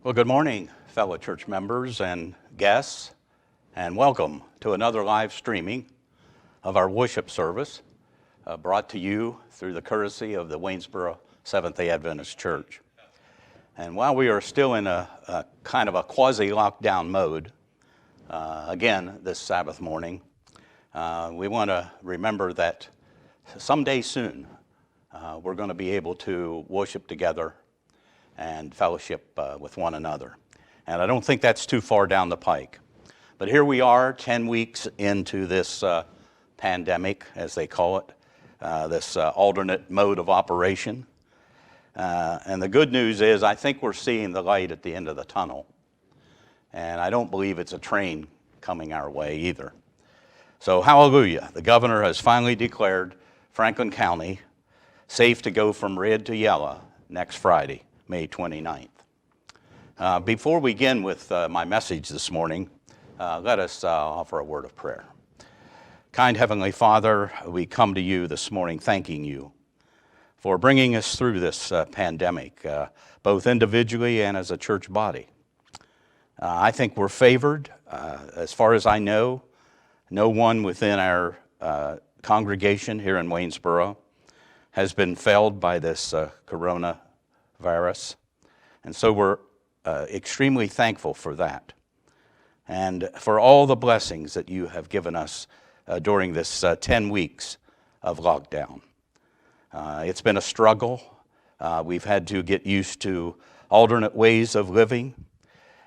Well, good morning, fellow church members and guests, and welcome to another live streaming of our worship service brought to you through the courtesy of the Waynesboro Seventh-day Adventist Church. And while we are still in a kind of a quasi-lockdown mode, again this Sabbath morning, we want to remember that someday soon we're going to be able to worship together and fellowship with one another. And I don't think that's too far down the pike. But here we are 10 weeks into this pandemic, as they call it, this alternate mode of operation. And the good news is I think we're seeing the light at the end of the tunnel. And I don't believe it's a train coming our way either. So hallelujah, the governor has finally declared Franklin County safe to go from red to yellow next Friday, May 29th. Before we begin with my message this morning, let us offer a word of prayer. Kind Heavenly Father, we come to you this morning thanking you for bringing us through this pandemic, both individually and as a church body. I think we're favored. As far as I know, no one within our congregation here in Waynesboro has been felled by this coronavirus. And so we're extremely thankful for that and for all the blessings that you have given us during this 10 weeks of lockdown. It's been a struggle. We've had to get used to alternate ways of living,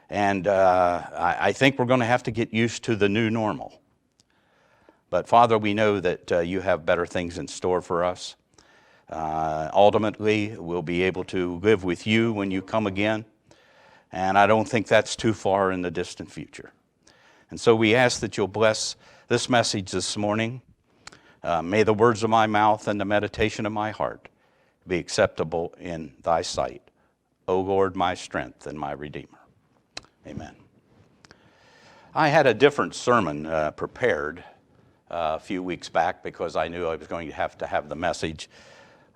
and I think we're going to have to get used to the new normal. But Father, we know that you have better things in store for us. Ultimately, we'll be able to live with you when you come again, and I don't think that's too far in the distant future. And so we ask that you'll bless this message this morning. May the words of my mouth and the meditation of my heart be acceptable in thy sight, O Lord, my strength and my Redeemer. Amen. I had a different sermon prepared a few weeks back because I knew I was going to have the message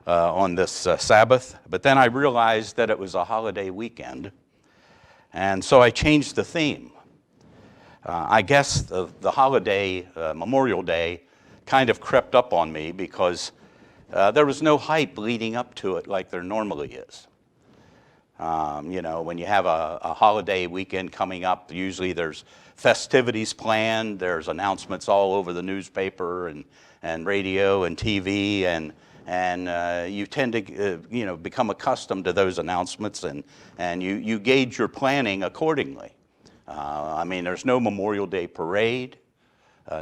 on this Sabbath, but then I realized that it was a holiday weekend, and so I changed the theme. I guess the holiday, Memorial Day, kind of crept up on me because there was no hype leading up to it like there normally is. When you have a holiday weekend coming up, usually there's festivities planned, there's announcements all over the newspaper and radio and TV, and you tend to become accustomed to those announcements, and you gauge your planning accordingly. There's no Memorial Day parade,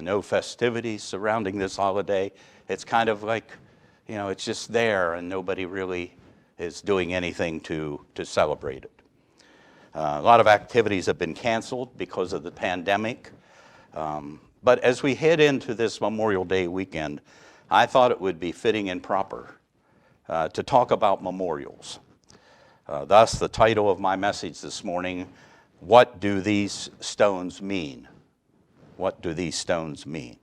no festivities surrounding this holiday. It's kind of like, it's just there, and nobody really is doing anything to celebrate it. A lot of activities have been canceled because of the pandemic. But as we head into this Memorial Day weekend, I thought it would be fitting and proper to talk about memorials. Thus, the title of my message this morning, What Do These Stones Mean? What do these stones mean?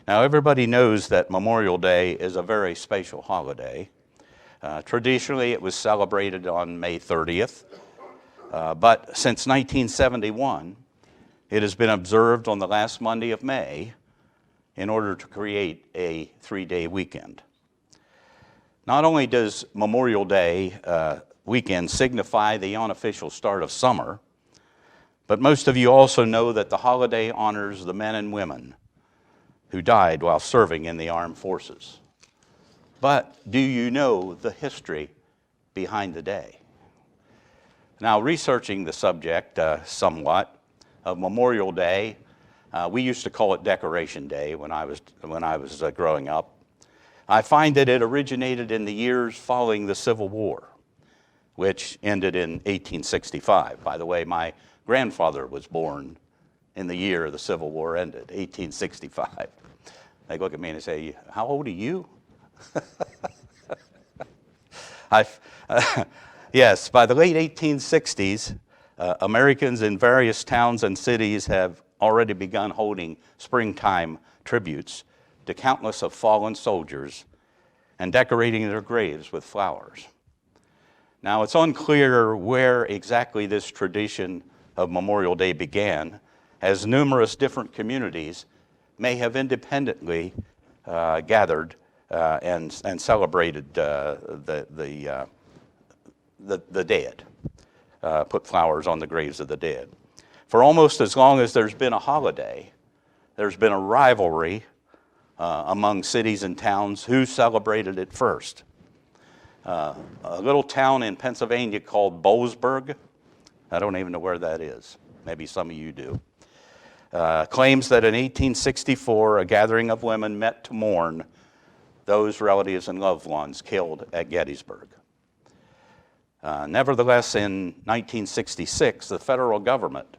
Now, everybody knows that Memorial Day is a very special holiday. Traditionally, it was celebrated on May 30th, but since 1971, it has been observed on the last Monday of May in order to create a 3-day weekend. Not only does Memorial Day weekend signify the unofficial start of summer, but most of you also know that the holiday honors the men and women who died while serving in the armed forces. But do you know the history behind the day? Now, researching the subject somewhat of Memorial Day, we used to call it Decoration Day when I was growing up. I find that it originated in the years following the Civil War, which ended in 1865. By the way, my grandfather was born in the year the Civil War ended, 1865. They look at me and say, "How old are you?" Yes, by the late 1860s, Americans in various towns and cities have already begun holding springtime tributes to countless of fallen soldiers and decorating their graves with flowers. Now, it's unclear where exactly this tradition of Memorial Day began, as numerous different communities may have independently gathered and celebrated the dead, put flowers on the graves of the dead. For almost as long as there's been a holiday, there's been a rivalry among cities and towns who celebrated it first. A little town in Pennsylvania called Boalsburg, I don't even know where that is, maybe some of you do, claims that in 1864 a gathering of women met to mourn those relatives and loved ones killed at Gettysburg. Nevertheless, in 1966, the federal government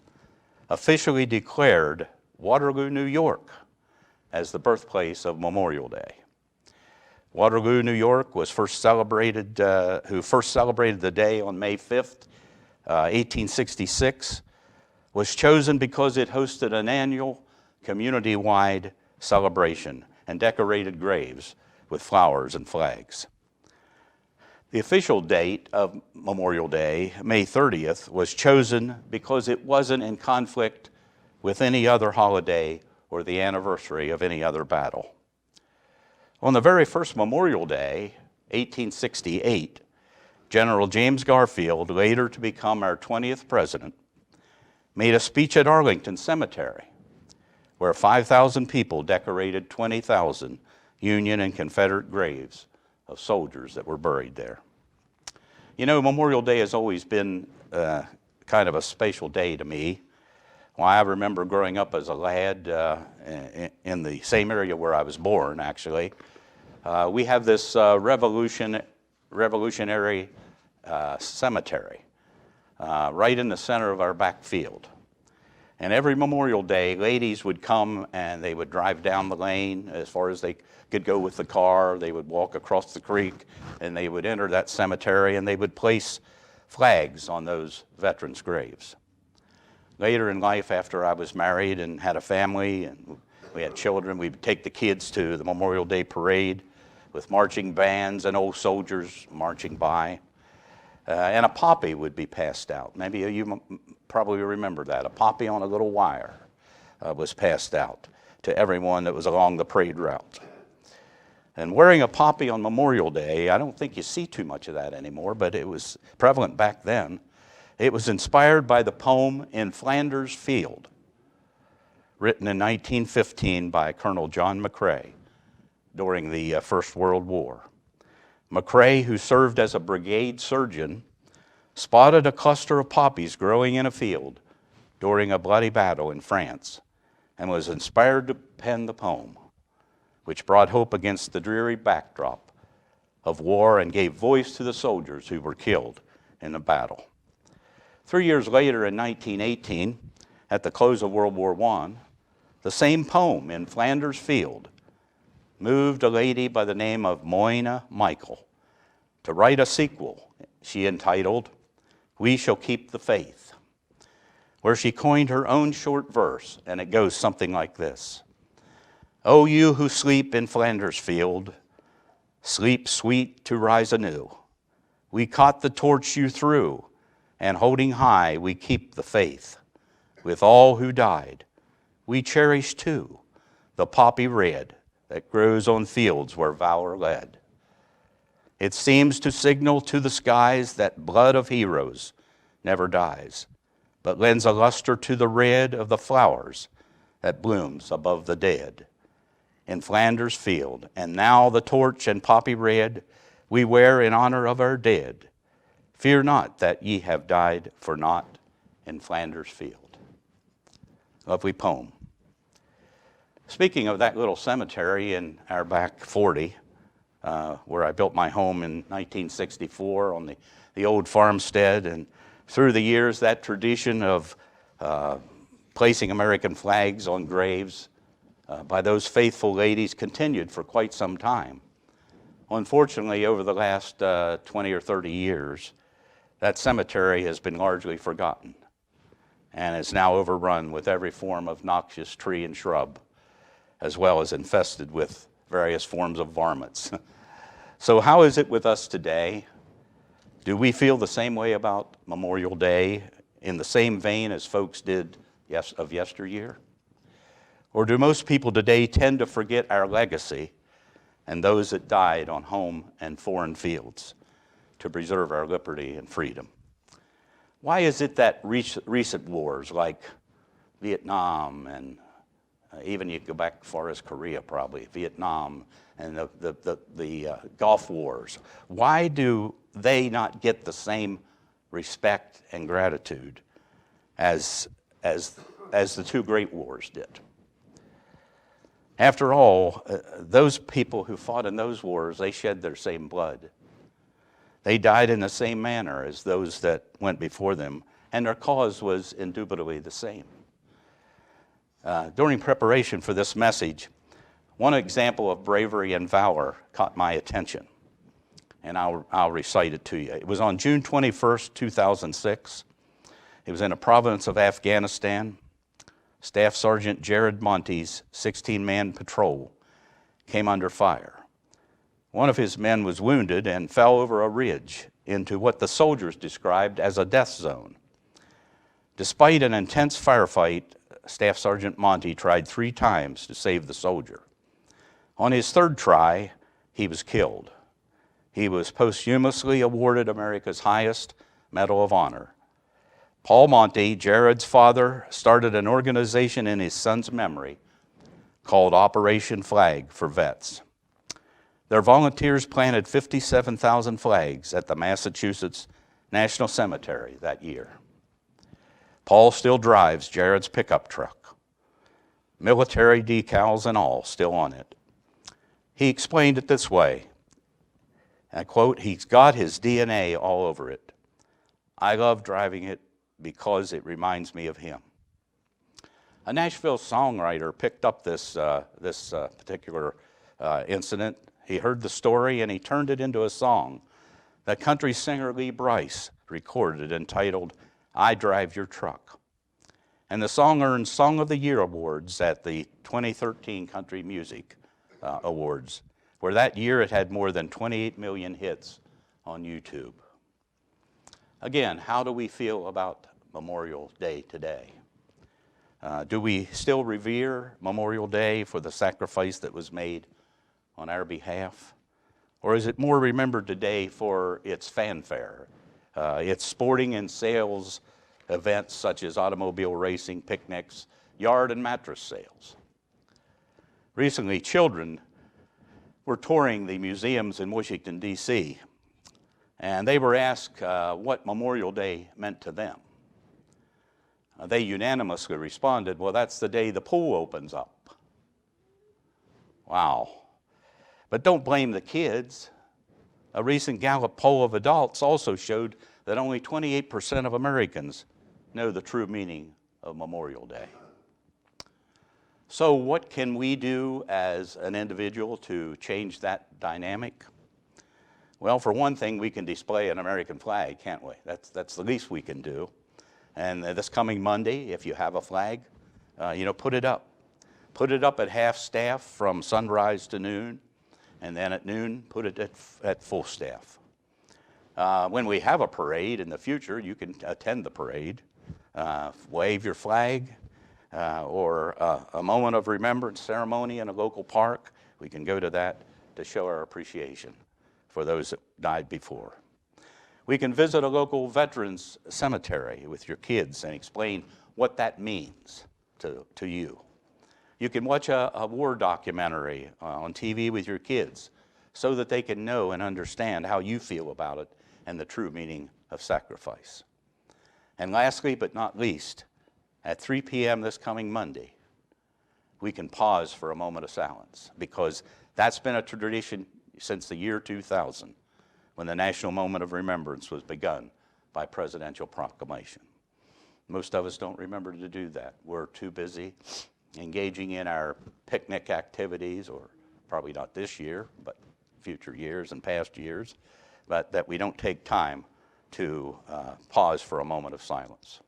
officially declared Waterloo, New York, as the birthplace of Memorial Day. Waterloo, New York who first celebrated the day on May 5th, 1866, was chosen because it hosted an annual community-wide celebration and decorated graves with flowers and flags. The official date of Memorial Day, May 30th, was chosen because it wasn't in conflict with any other holiday or the anniversary of any other battle. On the very first Memorial Day, 1868, General James Garfield, later to become our 20th president, made a speech at Arlington Cemetery, where 5,000 people decorated 20,000 Union and Confederate graves of soldiers that were buried there. You know, Memorial Day has always been kind of a special day to me. Well, I remember growing up as a lad in the same area where I was born, actually. We have this revolutionary cemetery right in the center of our back field. And every Memorial Day, ladies would come and they would drive down the lane as far as they could go with the car. They would walk across the creek and they would enter that cemetery and they would place flags on those veterans' graves. Later in life, after I was married and had a family and we had children, we would take the kids to the Memorial Day parade with marching bands and old soldiers marching by. And a poppy would be passed out. Maybe you probably remember that. A poppy on a little wire was passed out to everyone that was along the parade route. And wearing a poppy on Memorial Day, I don't think you see too much of that anymore, but it was prevalent back then. It was inspired by the poem In Flanders Field, written in 1915 by Colonel John McCrae during the First World War. McCrae, who served as a brigade surgeon, spotted a cluster of poppies growing in a field during a bloody battle in France and was inspired to pen the poem, which brought hope against the dreary backdrop of war and gave voice to the soldiers who were killed in the battle. 3 years later, in 1918, at the close of World War I, the same poem, In Flanders Field, moved a lady by the name of Moyna Michael to write a sequel she entitled, We Shall Keep the Faith, where she coined her own short verse, and it goes something like this. O you who sleep in Flanders Field, sleep sweet to rise anew. We caught the torch you threw, and holding high we keep the faith. With all who died, we cherish too the poppy red that grows on fields where valor led. It seems to signal to the skies that blood of heroes never dies, but lends a luster to the red of the flowers that blooms above the dead. In Flanders Field, and now the torch and poppy red we wear in honor of our dead. Fear not that ye have died for naught in Flanders Field. Lovely poem. Speaking of that little cemetery in our back 40, where I built my home in 1964 on the old farmstead, and through the years that tradition of placing American flags on graves by those faithful ladies continued for quite some time. Unfortunately, over the last 20 or 30 years, that cemetery has been largely forgotten and is now overrun with every form of noxious tree and shrub, as well as infested with various forms of varmints. So how is it with us today? Do we feel the same way about Memorial Day in the same vein as folks did of yesteryear? Or do most people today tend to forget our legacy and those that died on home and foreign fields to preserve our liberty and freedom? Why is it that recent wars like Vietnam and even you go back as far as Korea probably, Vietnam and the Gulf Wars, why do they not get the same respect and gratitude as the two great wars did? After all, those people who fought in those wars, they shed their same blood. They died in the same manner as those that went before them, and their cause was indubitably the same. During preparation for this message, one example of bravery and valor caught my attention, and I'll recite it to you. It was on June 21st, 2006. It was in a province of Afghanistan. Staff Sergeant Jared Monte's 16-man patrol came under fire. One of his men was wounded and fell over a ridge into what the soldiers described as a death zone. Despite an intense firefight, Staff Sergeant Monte tried 3 times to save the soldier. On his 3rd try, he was killed. He was posthumously awarded America's highest Medal of Honor. Paul Monte, Jared's father, started an organization in his son's memory called Operation Flag for Vets. Their volunteers planted 57,000 flags at the Massachusetts National Cemetery that year. Paul still drives Jared's pickup truck, military decals and all still on it. He explained it this way, and I quote, "He's got his DNA all over it. I love driving it because it reminds me of him." A Nashville songwriter picked up this particular incident. He heard the story and he turned it into a song that country singer Lee Brice recorded entitled, "I Drive Your Truck." And the song earned Song of the Year awards at the 2013 Country Music Awards, where that year it had more than 28 million hits on YouTube. Again, how do we feel about Memorial Day today? Do we still revere Memorial Day for the sacrifice that was made on our behalf? Or is it more remembered today for its fanfare, its sporting and sales events such as automobile racing, picnics, yard and mattress sales? Recently, children were touring the museums in Washington, D.C., and they were asked what Memorial Day meant to them. They unanimously responded, "Well, that's the day the pool opens up." Wow. But don't blame the kids. A recent Gallup poll of adults also showed that only 28% of Americans know the true meaning of Memorial Day. So what can we do as an individual to change that dynamic? Well, for one thing, we can display an American flag, can't we? That's the least we can do. And this coming Monday, if you have a flag, put it up. Put it up at half staff from sunrise to noon, and then at noon, put it at full staff. When we have a parade in the future, you can attend the parade, wave your flag, or a moment of remembrance ceremony in a local park. We can go to that to show our appreciation for those that died before. We can visit a local veterans cemetery with your kids and explain what that means to you. You can watch a war documentary on TV with your kids so that they can know and understand how you feel about it and the true meaning of sacrifice. And lastly, but not least, at 3 p.m. this coming Monday, we can pause for a moment of silence, because that's been a tradition since the year 2000, when the National Moment of Remembrance was begun by presidential proclamation. Most of us don't remember to do that. We're too busy engaging in our picnic activities, or probably not this year, but future years and past years, but that we don't take time to pause for a moment of silence.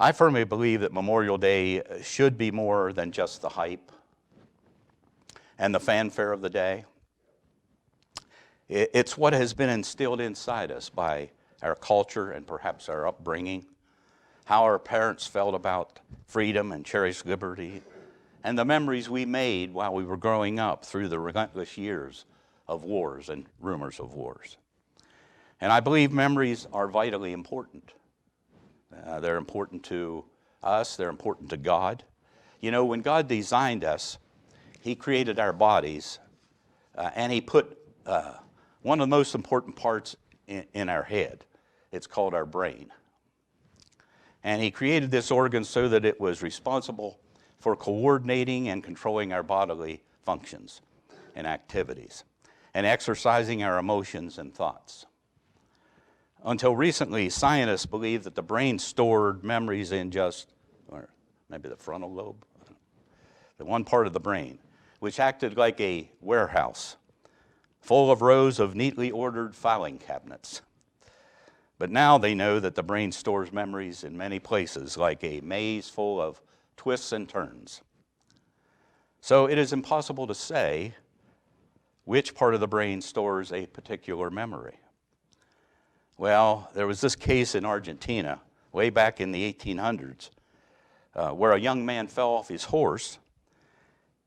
I firmly believe that Memorial Day should be more than just the hype and the fanfare of the day. It's what has been instilled inside us by our culture and perhaps our upbringing, how our parents felt about freedom and cherished liberty, and the memories we made while we were growing up through the relentless years of wars and rumors of wars. And I believe memories are vitally important. They're important to us, they're important to God. You know, when God designed us, He created our bodies, and He put one of the most important parts in our head. It's called our brain. And He created this organ so that it was responsible for coordinating and controlling our bodily functions and activities, and exercising our emotions and thoughts. Until recently, scientists believed that the brain stored memories in just, or maybe the frontal lobe, the one part of the brain, which acted like a warehouse full of rows of neatly ordered filing cabinets. But now they know that the brain stores memories in many places, like a maze full of twists and turns. So it is impossible to say which part of the brain stores a particular memory. Well, there was this case in Argentina way back in the 1800s where a young man fell off his horse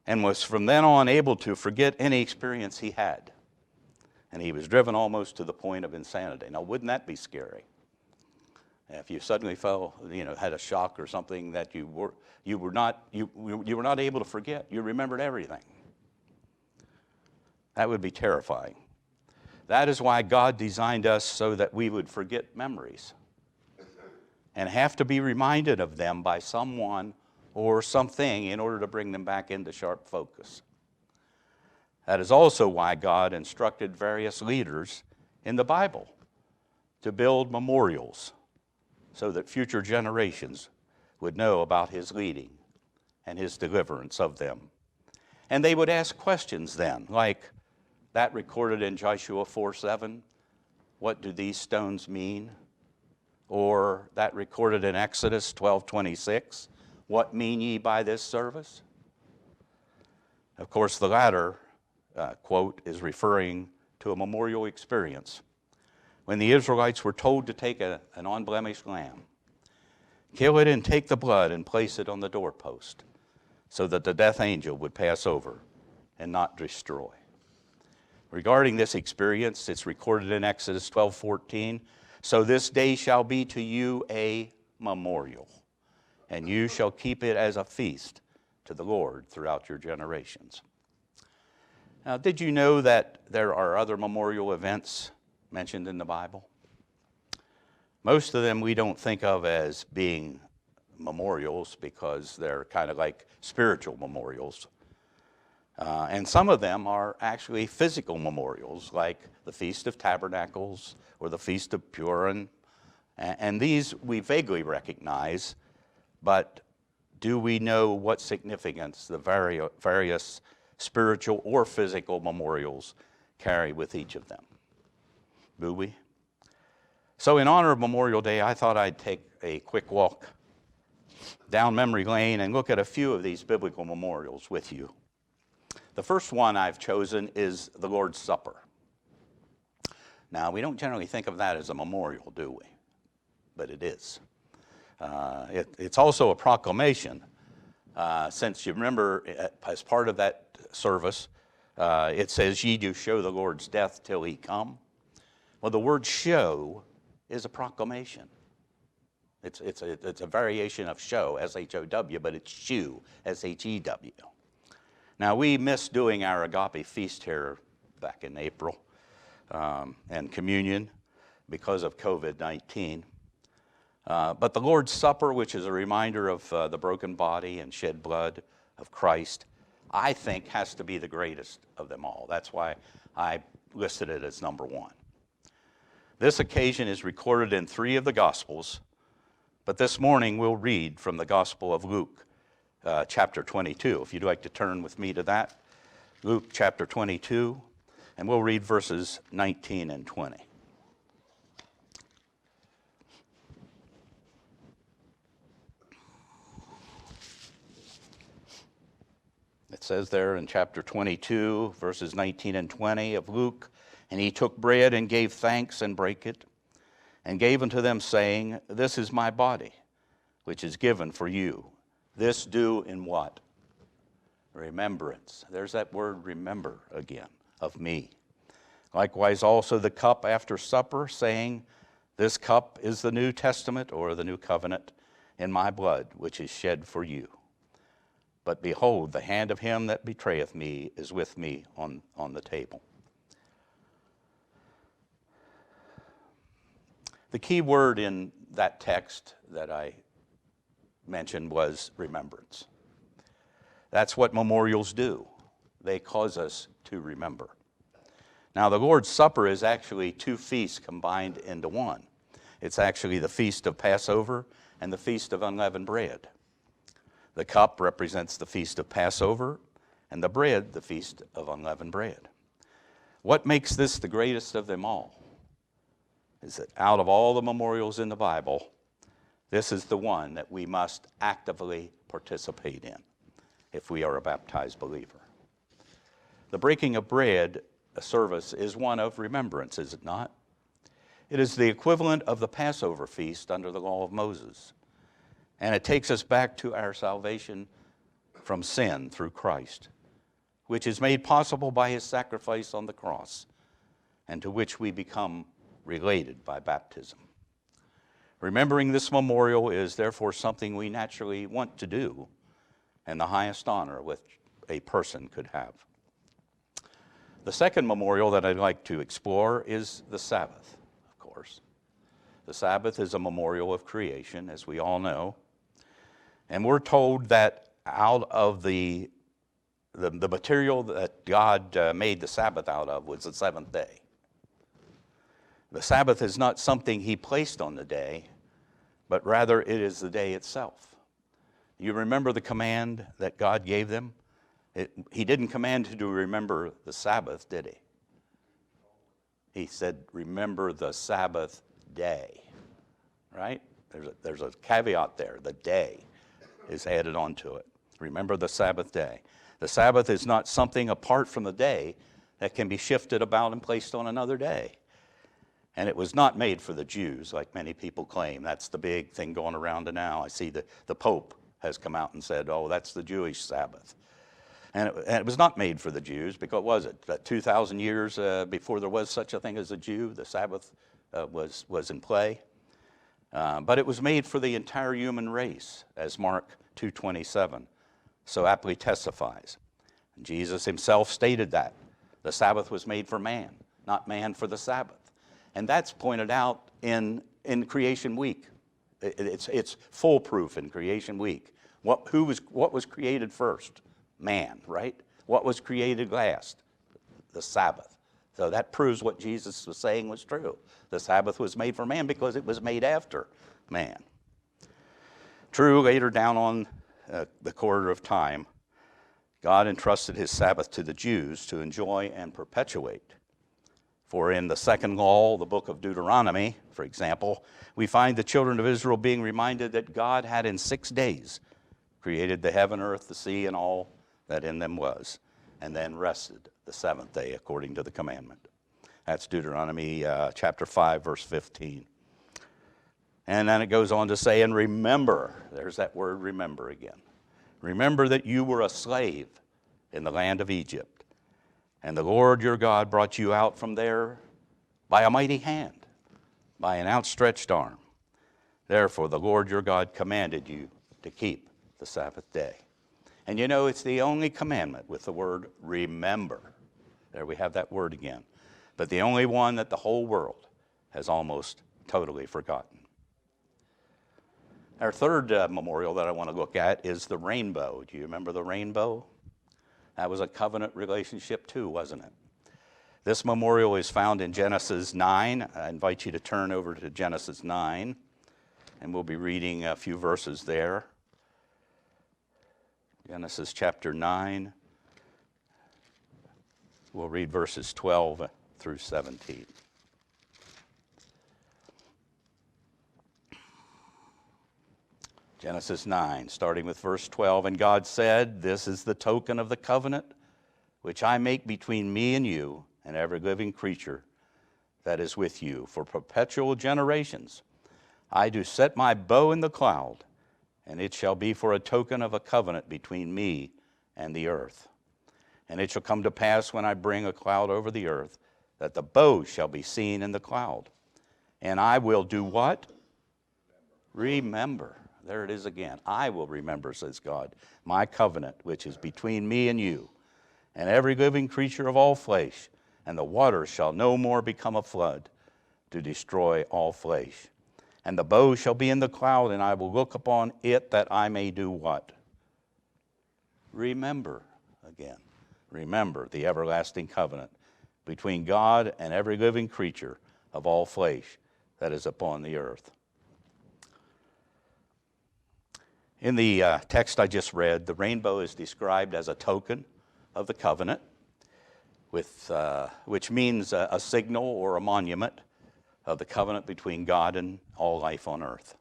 and was from then on able to forget any experience he had. And he was driven almost to the point of insanity. Now, wouldn't that be scary? If you suddenly fell, had a shock or something that you were not able to forget, you remembered everything. That would be terrifying. That is why God designed us so that we would forget memories and have to be reminded of them by someone or something in order to bring them back into sharp focus. That is also why God instructed various leaders in the Bible to build memorials so that future generations would know about His leading and His deliverance of them. And they would ask questions then, like that recorded in Joshua 4:7, what do these stones mean? Or that recorded in Exodus 12:26, what mean ye by this service? Of course, the latter quote is referring to a memorial experience when the Israelites were told to take an unblemished lamb, kill it and take the blood and place it on the doorpost so that the death angel would pass over and not destroy. Regarding this experience, it's recorded in Exodus 12:14, so this day shall be to you a memorial, and you shall keep it as a feast to the Lord throughout your generations. Now, did you know that there are other memorial events mentioned in the Bible? Most of them we don't think of as being memorials because they're kind of like spiritual memorials. And some of them are actually physical memorials, like the Feast of Tabernacles or the Feast of Purim. And these we vaguely recognize, but do we know what significance the various spiritual or physical memorials carry with each of them? Do we? So in honor of Memorial Day, I thought I'd take a quick walk down memory lane and look at a few of these biblical memorials with you. The first one I've chosen is the Lord's Supper. Now, we don't generally think of that as a memorial, do we? But it is. It's also a proclamation, since you remember, as part of that service, it says, ye do show the Lord's death till He come. Well, the word show is a proclamation. It's a variation of show, S-H-O-W, but it's shew, S-H-E-W. Now, we missed doing our agape feast here back in April and communion because of COVID-19. But the Lord's Supper, which is a reminder of the broken body and shed blood of Christ, I think has to be the greatest of them all. That's why I listed it as number one. This occasion is recorded in 3 of the Gospels, but this morning we'll read from the Gospel of Luke, chapter 22. If you'd like to turn with me to that, Luke chapter 22, and we'll read verses 19 and 20. It says there in chapter 22, verses 19 and 20 of Luke, And he took bread and gave thanks and brake it, and gave unto them, saying, This is my body, which is given for you. This do in what? Remembrance. There's that word remember again, of me. Likewise also the cup after supper, saying, This cup is the New Testament, or the New Covenant, in my blood, which is shed for you. But behold, the hand of him that betrayeth me is with me on the table. The key word in that text that I mentioned was remembrance. That's what memorials do. They cause us to remember. Now, the Lord's Supper is actually two feasts combined into one. It's actually the Feast of Passover and the Feast of Unleavened Bread. The cup represents the Feast of Passover, and the bread, the Feast of Unleavened Bread. What makes this the greatest of them all is that out of all the memorials in the Bible, this is the one that we must actively participate in if we are a baptized believer. The breaking of bread service is one of remembrance, is it not? It is the equivalent of the Passover feast under the law of Moses. And it takes us back to our salvation from sin through Christ, which is made possible by his sacrifice on the cross, and to which we become related by baptism. Remembering this memorial is therefore something we naturally want to do, and the highest honor which a person could have. The second memorial that I'd like to explore is the Sabbath, of course. The Sabbath is a memorial of creation, as we all know. And we're told that out of the material that God made the Sabbath out of was the seventh day. The Sabbath is not something he placed on the day, but rather it is the day itself. You remember the command that God gave them? He didn't command you to remember the Sabbath, did he? He said, remember the Sabbath day, right? There's a caveat there, the day is added onto it. Remember the Sabbath day. The Sabbath is not something apart from the day that can be shifted about and placed on another day. And it was not made for the Jews, like many people claim. That's the big thing going around now. I see the Pope has come out and said, oh, that's the Jewish Sabbath. And it was not made for the Jews, because what was it? 2,000 years before there was such a thing as a Jew, the Sabbath was in play. But it was made for the entire human race, as Mark 2:27 so aptly testifies. And Jesus himself stated that. The Sabbath was made for man, not man for the Sabbath. And that's pointed out in Creation Week. It's foolproof in Creation Week. What was created first? Man, right? What was created last? The Sabbath. So that proves what Jesus was saying was true. The Sabbath was made for man because it was made after man. True, later down on the corridor of time, God entrusted his Sabbath to the Jews to enjoy and perpetuate. For in the second law, the book of Deuteronomy, for example, we find the children of Israel being reminded that God had in 6 days created the heaven, earth, the sea, and all that in them was, and then rested the seventh day according to the commandment. That's Deuteronomy chapter 5, verse 15. And then it goes on to say, and remember, there's that word remember again. Remember that you were a slave in the land of Egypt, and the Lord your God brought you out from there by a mighty hand, by an outstretched arm. Therefore, the Lord your God commanded you to keep the Sabbath day. And you know, it's the only commandment with the word remember. There we have that word again. But the only one that the whole world has almost totally forgotten. Our third memorial that I want to look at is the rainbow. Do you remember the rainbow? That was a covenant relationship too, wasn't it? This memorial is found in Genesis 9. I invite you to turn over to Genesis 9, and we'll be reading a few verses there. Genesis chapter 9. We'll read verses 12 through 17. Genesis 9, starting with verse 12. And God said, this is the token of the covenant which I make between me and you and every living creature that is with you for perpetual generations. I do set my bow in the cloud, and it shall be for a token of a covenant between me and the earth. And it shall come to pass when I bring a cloud over the earth, that the bow shall be seen in the cloud. And I will do what? Remember. There it is again. I will remember, says God, my covenant, which is between me and you, and every living creature of all flesh, and the waters shall no more become a flood to destroy all flesh. And the bow shall be in the cloud, and I will look upon it that I may do what? Remember again. Remember the everlasting covenant between God and every living creature of all flesh that is upon the earth. In the text I just read, the rainbow is described as a token of the covenant, which means a signal or a monument of the covenant between God and all life on earth.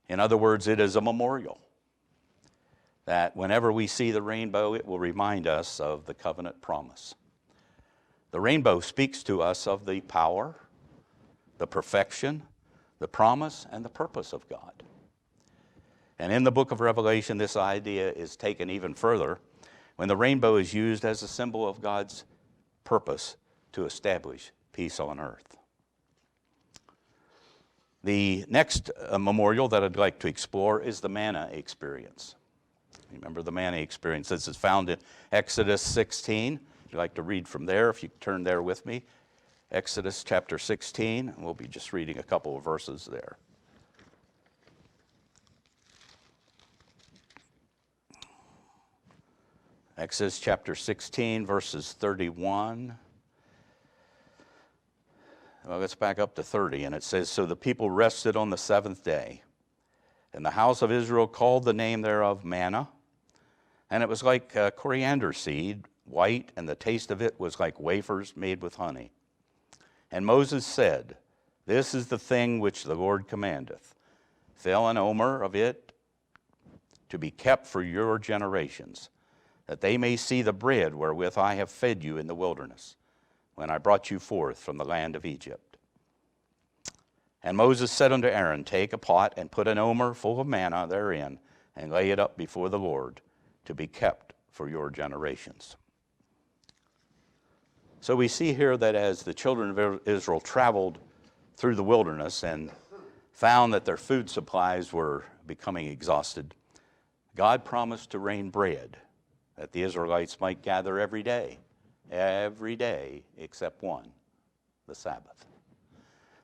In other words, it is a memorial that whenever we see the rainbow, it will remind us of the covenant promise. The rainbow speaks to us of the power, the perfection, the promise, and the purpose of God. And in the book of Revelation, this idea is taken even further when the rainbow is used as a symbol of God's purpose to establish peace on earth. The next memorial that I'd like to explore is the manna experience. Remember the manna experience. This is found in Exodus 16. If you'd like to read from there, if you turn there with me. Exodus chapter 16, and we'll be just reading a couple of verses there. Exodus chapter 16, verses 31. Well, let's back up to 30, and it says, So the people rested on the seventh day, and the house of Israel called the name thereof manna, and it was like coriander seed, white, and the taste of it was like wafers made with honey. And Moses said, This is the thing which the Lord commandeth. Fill an omer of it to be kept for your generations, that they may see the bread wherewith I have fed you in the wilderness, when I brought you forth from the land of Egypt. And Moses said unto Aaron, Take a pot, and put an omer full of manna therein, and lay it up before the Lord, to be kept for your generations. So we see here that as the children of Israel traveled through the wilderness and found that their food supplies were becoming exhausted, God promised to rain bread, that the Israelites might gather every day except one, the Sabbath.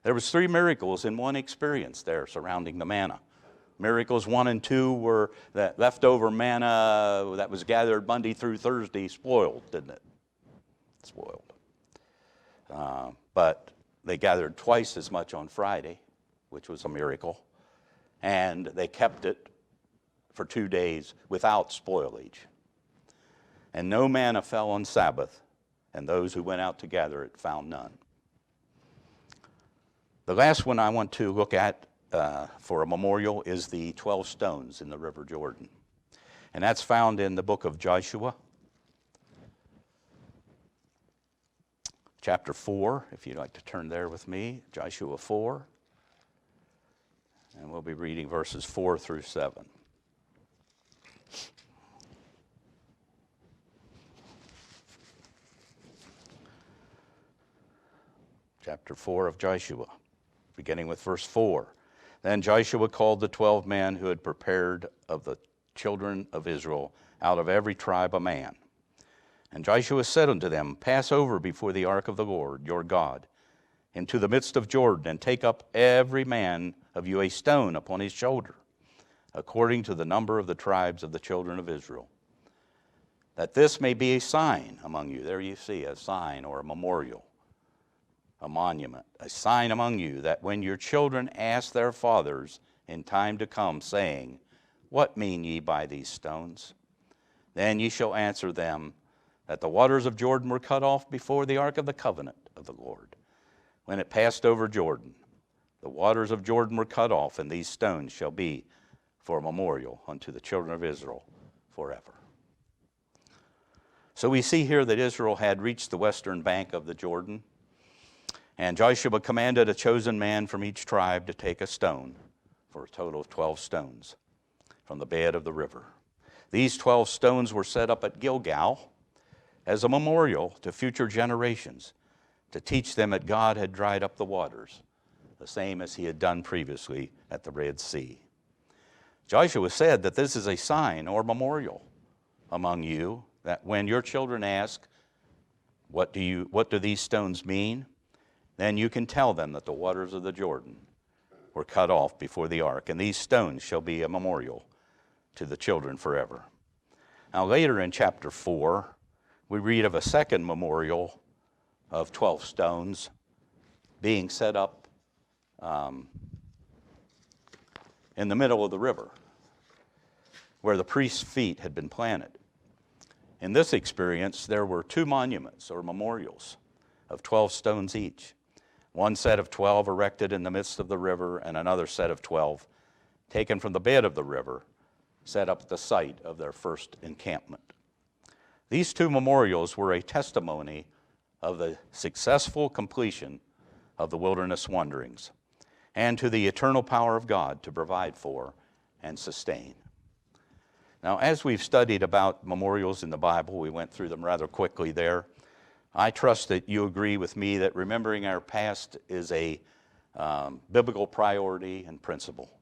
There was 3 miracles in one experience there surrounding the manna. Miracles 1 and 2 were that leftover manna that was gathered Monday through Thursday spoiled, didn't it? Spoiled. But they gathered twice as much on Friday, which was a miracle, and they kept it for 2 days without spoilage. And no manna fell on Sabbath, and those who went out to gather it found none. The last one I want to look at for a memorial is the 12 stones in the River Jordan. And that's found in the book of Joshua, chapter 4, if you'd like to turn there with me, Joshua 4. And we'll be reading verses 4 through 7. Chapter 4 of Joshua, beginning with verse 4. Then Joshua called the 12 men who had prepared of the children of Israel out of every tribe a man. And Joshua said unto them, Pass over before the ark of the Lord your God into the midst of Jordan, and take up every man of you a stone upon his shoulder, according to the number of the tribes of the children of Israel, that this may be a sign among you. There you see a sign or a memorial, a monument, a sign among you, that when your children ask their fathers in time to come, saying, What mean ye by these stones? Then ye shall answer them, that the waters of Jordan were cut off before the ark of the covenant of the Lord, when it passed over Jordan. The waters of Jordan were cut off, and these stones shall be for a memorial unto the children of Israel forever. So we see here that Israel had reached the western bank of the Jordan, and Joshua commanded a chosen man from each tribe to take a stone, for a total of 12 stones, from the bed of the river. These 12 stones were set up at Gilgal as a memorial to future generations, to teach them that God had dried up the waters, the same as he had done previously at the Red Sea. Joshua said that this is a sign or memorial among you, that when your children ask, what do these stones mean? Then you can tell them that the waters of the Jordan were cut off before the ark, and these stones shall be a memorial to the children forever. Now later in chapter 4, we read of a second memorial of 12 stones being set up in the middle of the river, where the priest's feet had been planted. In this experience, there were 2 monuments or memorials of 12 stones each. One set of 12 erected in the midst of the river, and another set of 12 taken from the bed of the river, set up at the site of their first encampment. These 2 memorials were a testimony of the successful completion of the wilderness wanderings, and to the eternal power of God to provide for and sustain. Now, as we've studied about memorials in the Bible, we went through them rather quickly there. I trust that you agree with me that remembering our past is a biblical priority and principle.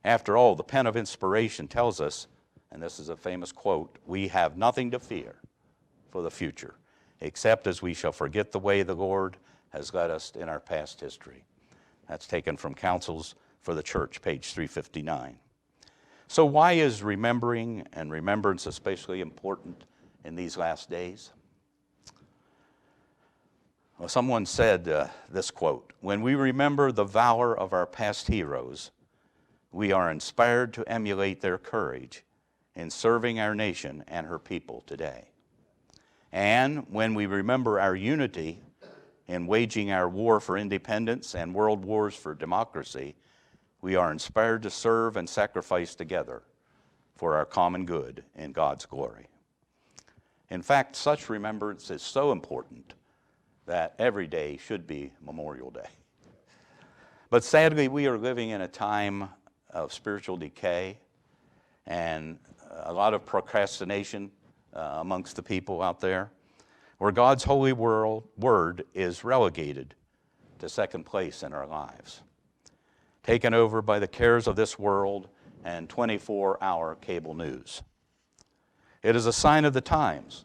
After all, the pen of inspiration tells us, and this is a famous quote, we have nothing to fear for the future, except as we shall forget the way the Lord has led us in our past history. That's taken from Counsels for the Church, page 359. So why is remembering and remembrance especially important in these last days? Well, someone said this quote, when we remember the valor of our past heroes, we are inspired to emulate their courage in serving our nation and her people today. And when we remember our unity in waging our war for independence and world wars for democracy, we are inspired to serve and sacrifice together for our common good in God's glory. In fact, such remembrance is so important that every day should be Memorial Day. But sadly, we are living in a time of spiritual decay and a lot of procrastination amongst the people out there, where God's holy word is relegated to second place in our lives, taken over by the cares of this world and 24-hour cable news. It is a sign of the times,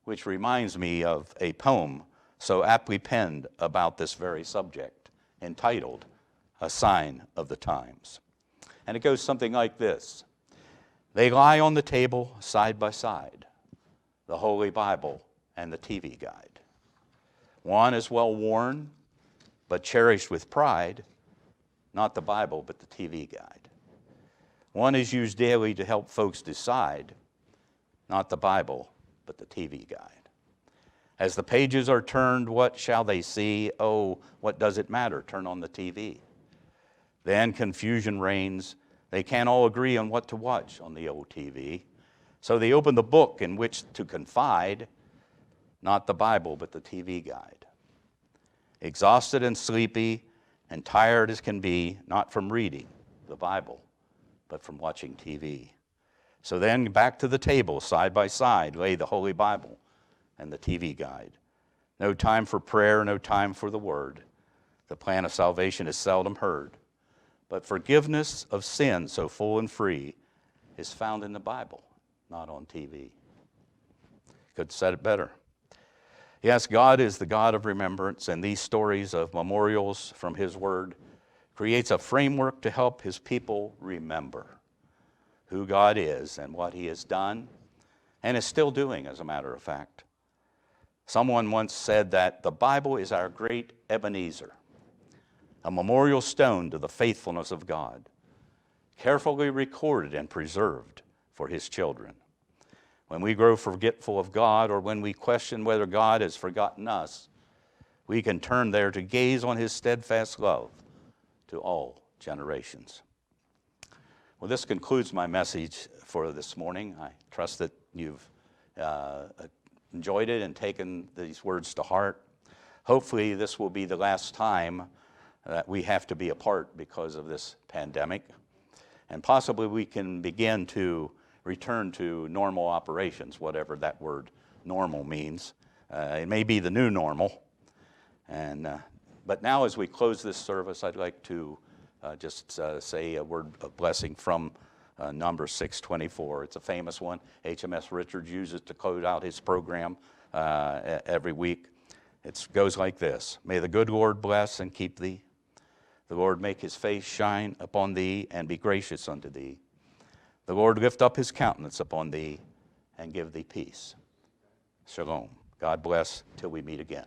which reminds me of a poem so aptly penned about this very subject, entitled, A Sign of the Times. And it goes something like this. They lie on the table side by side, the Holy Bible and the TV guide. One is well worn, but cherished with pride, not the Bible, but the TV guide. One is used daily to help folks decide, not the Bible, but the TV guide. As the pages are turned, what shall they see? Oh, what does it matter? Turn on the TV. Then confusion reigns. They can't all agree on what to watch on the old TV. So they open the book in which to confide, not the Bible, but the TV guide. Exhausted and sleepy and tired as can be, not from reading the Bible, but from watching TV. So then back to the table, side by side, lay the Holy Bible and the TV guide. No time for prayer, no time for the Word. The plan of salvation is seldom heard. But forgiveness of sin so full and free is found in the Bible, not on TV. Could have said it better. Yes, God is the God of remembrance, and these stories of memorials from His Word creates a framework to help His people remember who God is and what He has done and is still doing, as a matter of fact. Someone once said that the Bible is our great Ebenezer, a memorial stone to the faithfulness of God, carefully recorded and preserved for His children. When we grow forgetful of God, or when we question whether God has forgotten us, we can turn there to gaze on His steadfast love to all generations. Well, this concludes my message for this morning. I trust that you've enjoyed it and taken these words to heart. Hopefully this will be the last time that we have to be apart because of this pandemic, and possibly we can begin to return to normal operations, whatever that word normal means. It may be the new normal. But now as we close this service, I'd like to just say a word of blessing from number 624. It's a famous one. HMS Richards uses to close out his program every week. It goes like this: May the good Lord bless and keep thee. The Lord make his face shine upon thee and be gracious unto thee. The Lord lift up his countenance upon thee and give thee peace. Shalom. God bless till we meet again.